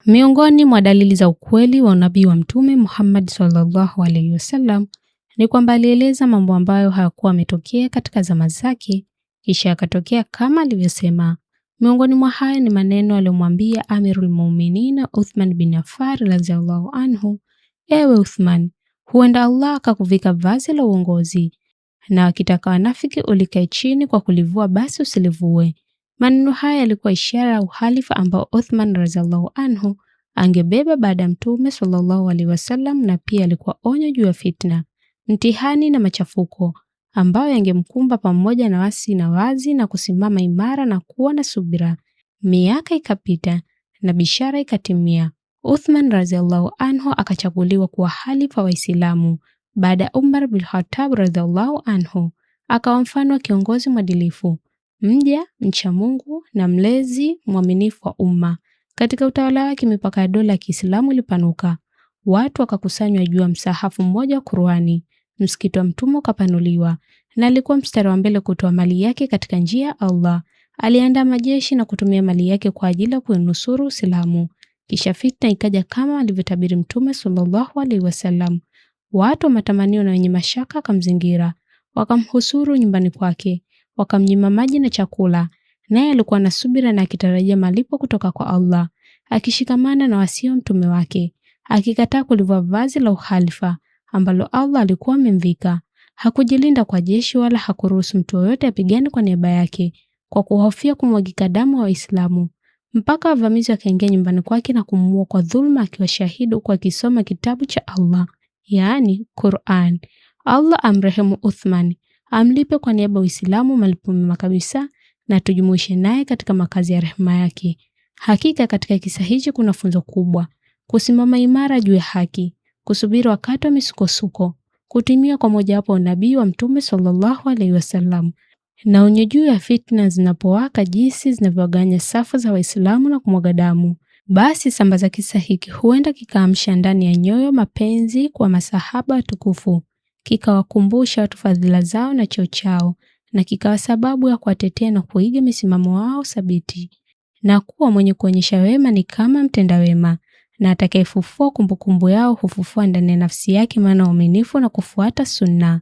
Miongoni mwa dalili za ukweli wa unabii wa Mtume Muhammad sallallahu alaihi wasallam ni kwamba alieleza mambo ambayo hayakuwa yametokea katika zama zake kisha yakatokea kama alivyosema. Miongoni mwa haya ni maneno aliyomwambia Amirul Mu'minin Uthman bin Affan radhiallahu anhu: ewe Uthman, huenda Allah akakuvika vazi la uongozi, na akitaka wanafiki ulikae chini kwa kulivua basi usilivue. Maneno haya yalikuwa ishara ya uhalifa ambao Uthman radhiallahu anhu angebeba baada ya Mtume sallallahu alaihi wasallam, na pia alikuwa onyo juu ya fitna, mtihani na machafuko ambayo yangemkumba pamoja na wasi na wazi na kusimama imara na kuwa na subira. Miaka ikapita na bishara ikatimia. Uthman radhiallahu anhu akachaguliwa kuwa halifa wa Waislamu baada ya Umar bin Khattab radhiallahu anhu. Akawa mfano wa kiongozi mwadilifu, mja mcha Mungu na mlezi mwaminifu wa umma. Katika utawala wake mipaka ya dola ya Kiislamu ilipanuka. Watu wakakusanywa juu ya msahafu mmoja wa Qur'ani. Msikiti wa Mtume ukapanuliwa na alikuwa mstari wa mbele kutoa mali yake katika njia ya Allah. Aliandaa majeshi na kutumia mali yake kwa ajili ya kuinusuru Uislamu. Kisha fitna ikaja kama alivyotabiri Mtume sallallahu alaihi wasallam. Watu wa matamanio na wenye mashaka wakamzingira, wakamhusuru nyumbani kwake, wakamnyima maji na chakula. Naye alikuwa na subira na akitarajia malipo kutoka kwa Allah, akishikamana na wasio mtume wake, akikataa kulivua vazi la uhalifa ambalo Allah alikuwa amemvika. Hakujilinda kwa jeshi wala hakuruhusu mtu yoyote apigane kwa niaba yake kwa kuhofia kumwagika damu wa Waislamu, mpaka wavamizi wakaingia nyumbani kwake na kumuua kwa dhulma akiwa shahidi huku akisoma kitabu cha Allah, yaani Qur'an. Allah amrehemu Uthman, amlipe kwa niaba ya Uislamu malipo mema kabisa, na tujumuishe naye katika makazi ya rehema yake. Hakika katika kisa hichi kuna funzo kubwa: kusimama imara juu ya haki, kusubiri wakati wa misukosuko, kutimia kwa mojawapo unabii wa Mtume sallallahu alaihi wasallam, na onyo juu ya fitna zinapowaka, jinsi zinavyoganya safu za Waislamu na kumwaga damu. Basi sambaza kisa hiki, huenda kikaamsha ndani ya nyoyo mapenzi kwa masahaba watukufu, kikawakumbusha watu fadhila zao na cheo chao, na kikawa sababu ya kuwatetea na kuiga misimamo wao thabiti, na kuwa mwenye kuonyesha wema ni kama mtenda wema, na atakayefufua kumbukumbu yao hufufua ndani ya nafsi yake maana uaminifu na kufuata sunna.